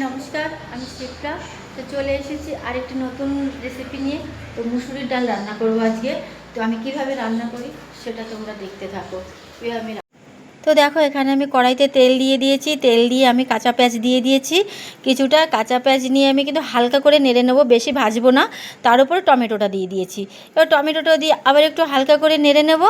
নমস্কার, আমি শিপ্রা। তো চলে এসেছি আরেকটি নতুন রেসিপি নিয়ে। তো মুসুরির ডাল রান্না করবো আজকে। তো আমি কিভাবে রান্না করি সেটা তোমরা দেখতে থাকো। তো দেখো, এখানে আমি কড়াইতে তেল দিয়ে দিয়েছি। তেল দিয়ে আমি কাঁচা পেঁয়াজ দিয়ে দিয়েছি। কিছুটা কাঁচা পেঁয়াজ নিয়ে আমি কিন্তু হালকা করে নেড়ে নেবো, বেশি ভাজবো না। তার উপরে টমেটোটা দিয়ে দিয়েছি। এবার টমেটোটা দিয়ে আবার একটু হালকা করে নেড়ে নেব,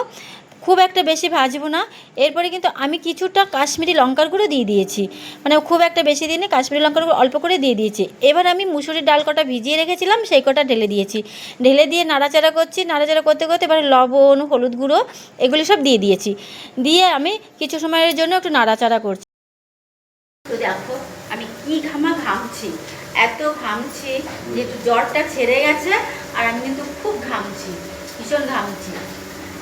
খুব একটা বেশি ভাজবো না। এরপরে কিন্তু আমি কিছুটা কাশ্মীরি লঙ্কার গুঁড়ো দিয়ে দিয়েছি, মানে খুব একটা বেশি দিনে কাশ্মীরি লঙ্কার গুঁড়ো অল্প করে দিয়ে দিয়েছি। এবার আমি মুসুরির ডাল কটা ভিজিয়ে রেখেছিলাম, সেই কটা ঢেলে দিয়েছি। ঢেলে দিয়ে নাড়াচাড়া করছি। নাড়াচাড়া করতে করতে এবার লবণ, হলুদ গুঁড়ো এগুলি সব দিয়ে দিয়েছি। দিয়ে আমি কিছু সময়ের জন্য একটু নাড়াচাড়া করছি। তো দেখো আমি কি ঘামছি, এত ঘামছি, যেহেতু জ্বরটা ছেড়ে গেছে। আর আমি কিন্তু খুব ঘামছি, ভীষণ ঘামছি।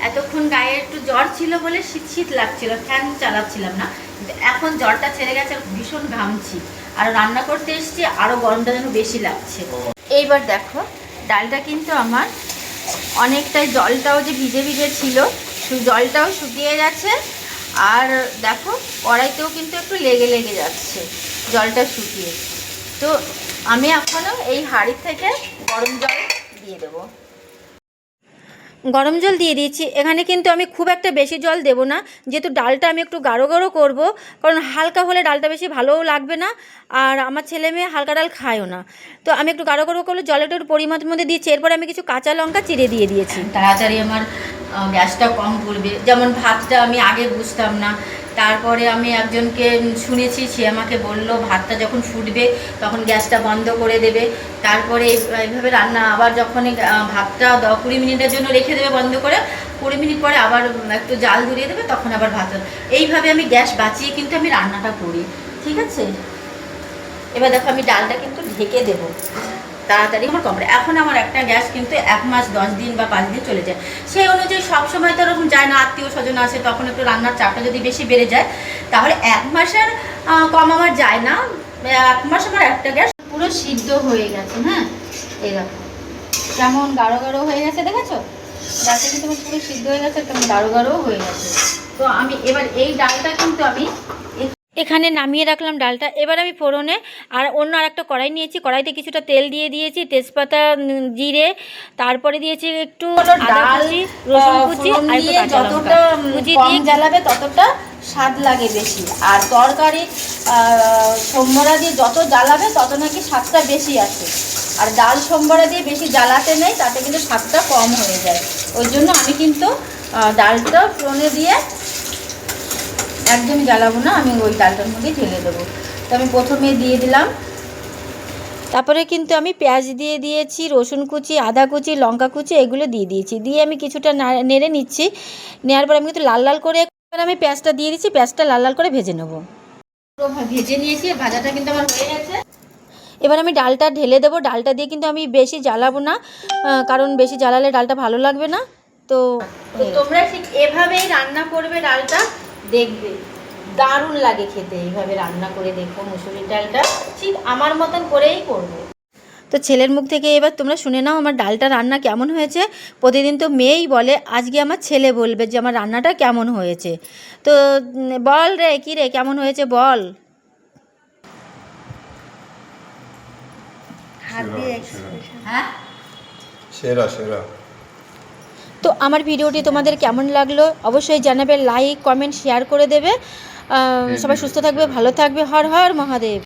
এতক্ষণ গায়ে একটু জ্বর ছিল বলে শীত শীত লাগছিল, ফ্যান চালাচ্ছিলাম না। কিন্তু এখন জ্বরটা ছেড়ে গেছে, ভীষণ ঘামছি। আর রান্না করতে এসেছি, আরও গরমটা যেন বেশি লাগছে। এইবার দেখো, ডালটা কিন্তু আমার অনেকটাই, জলটাও যে ভিজে ভিজে ছিল জলটাও শুকিয়ে গেছে। আর দেখো কড়াইতেও কিন্তু একটু লেগে লেগে যাচ্ছে জলটা শুকিয়ে। তো আমি এখনও এই হাঁড়ি থেকে গরম জল দিয়ে দেবো। গরম জল দিয়ে দিয়েছি। এখানে কিন্তু আমি খুব একটা বেশি জল দেব না, যেহেতু ডালটা আমি একটু গাঢ় গাঢ় করবো। কারণ হালকা হলে ডালটা বেশি ভালোও লাগবে না, আর আমার ছেলে মেয়ে হালকা ডাল খায়ও না। তো আমি একটু গাঢ় গাঢ় করলে জলটা একটু পরিমাণ মধ্যে দিয়েছি। এরপরে আমি কিছু কাঁচা লঙ্কা চিড়ে দিয়ে দিয়েছি, তাড়াতাড়ি আমার গ্যাসটা কম পড়বে। যেমন ভাতটা আমি আগে বুঝতাম না, তারপরে আমি একজনকে শুনেছি, সে আমাকে বললো ভাতটা যখন ফুটবে তখন গ্যাসটা বন্ধ করে দেবে। তারপরে এইভাবে রান্না, আবার যখন ভাতটা 20 মিনিটের জন্য রেখে দেবে বন্ধ করে, 20 মিনিট পরে আবার একটু জাল ধরিয়ে দেবে, তখন আবার ভাত। এইভাবে আমি গ্যাস বাঁচিয়ে কিন্তু আমি রান্নাটা করি, ঠিক আছে। এবার দেখো আমি ডালটা কিন্তু ঢেকে দেবো, তাড়াতাড়ি আমার কম। এখন আমার একটা গ্যাস কিন্তু 1 মাস 10 দিন বা 5 দিন চলে যায়। সেই অনুযায়ী সবসময় তো ওরকম যায় না, আত্মীয় স্বজন আসে, তখন একটু রান্নার চাপটা যদি বেশি বেড়ে যায়, তাহলে 1 মাসের কম আমার যায় না। 1 মাস আমার একটা গ্যাস পুরো সিদ্ধ হয়ে গেছে। হ্যাঁ, এই দেখো কেমন গাঢ় গাঢ় হয়ে গেছে, দেখেছো? ডালটা কিন্তু আমার পুরো সিদ্ধ হয়ে গেছে, কেমন গাঢ় গাঢ়ও হয়ে গেছে। তো আমি এবার এই ডালটা কিন্তু আমি এখানে নামিয়ে রাখলাম ডালটা। এবার আমি ফোড়নে আর অন্য আরেকটা কড়াই নিয়েছি। কড়াইতে কিছুটা তেল দিয়ে দিয়েছি, তেজপাতা, জিরে, তারপরে দিয়েছি একটু আদা কুচি, রসুন কুচি, আর একটু কাঁচা লঙ্কা কুচি দিয়ে জ্বালাবে, ততটা স্বাদ লাগে বেশি। আর তরকারি সম্বরা দিয়ে যত জ্বালাবে তত নাকি স্বাদটা বেশি আসে। আর ডাল সম্বরা দিয়ে বেশি জ্বালাতে নেই, তাতে কিন্তু স্বাদটা কম হয়ে যায়। ওই জন্য আমি কিন্তু ডালটা ফোড়নে দিয়ে একদম জ্বালাবো না, আমি ওই ডালটার মধ্যে ঢেলে দেবো। তো আমি প্রথমে দিয়ে দিলাম, তারপরে কিন্তু আমি পেঁয়াজ দিয়ে দিয়েছি, রসুন কুচি, আদা কুচি, লঙ্কা কুচি এগুলো দিয়ে দিয়েছি। দিয়ে আমি কিছুটা নেড়ে নিচ্ছি। নেওয়ার পর আমি কিন্তু লাল লাল করে এবার আমি পেঁয়াজটা দিয়ে দিচ্ছি। পেঁয়াজটা লাল লাল করে ভেজে নেবো। ভেজে নিয়েছি, ভাজাটা কিন্তু আমার হয়ে গেছে। এবার আমি ডালটা ঢেলে দেবো। ডালটা দিয়ে কিন্তু আমি বেশি জ্বালাবো না, কারণ বেশি জ্বালালে ডালটা ভালো লাগবে না। তো তোমরা ঠিক এভাবেই রান্না করবে ডালটা, দেখবে দারুণ লাগে খেতে। এইভাবে রান্না করে দেখো মুসুরির ডালটা, ঠিক আমার মতন করেই করবে। তো ছেলের মুখ থেকে এবার তোমরা শুনে নাও আমার ডালটা রান্না কেমন হয়েছে। প্রতিদিন তো মেয়েই বলে, আজকে আমার ছেলে বলবে যে আমার রান্নাটা কেমন হয়েছে। তো বল রে, কী রে, কেমন হয়েছে বল। হ্যাঁ, সেরা সেরা। তো আমার ভিডিওটি তোমাদের কেমন লাগলো অবশ্যই জানাবে, লাইক, কমেন্ট, শেয়ার করে দেবে। সবাই সুস্থ থাকবে, ভালো থাকবে। হর হর মহাদেব।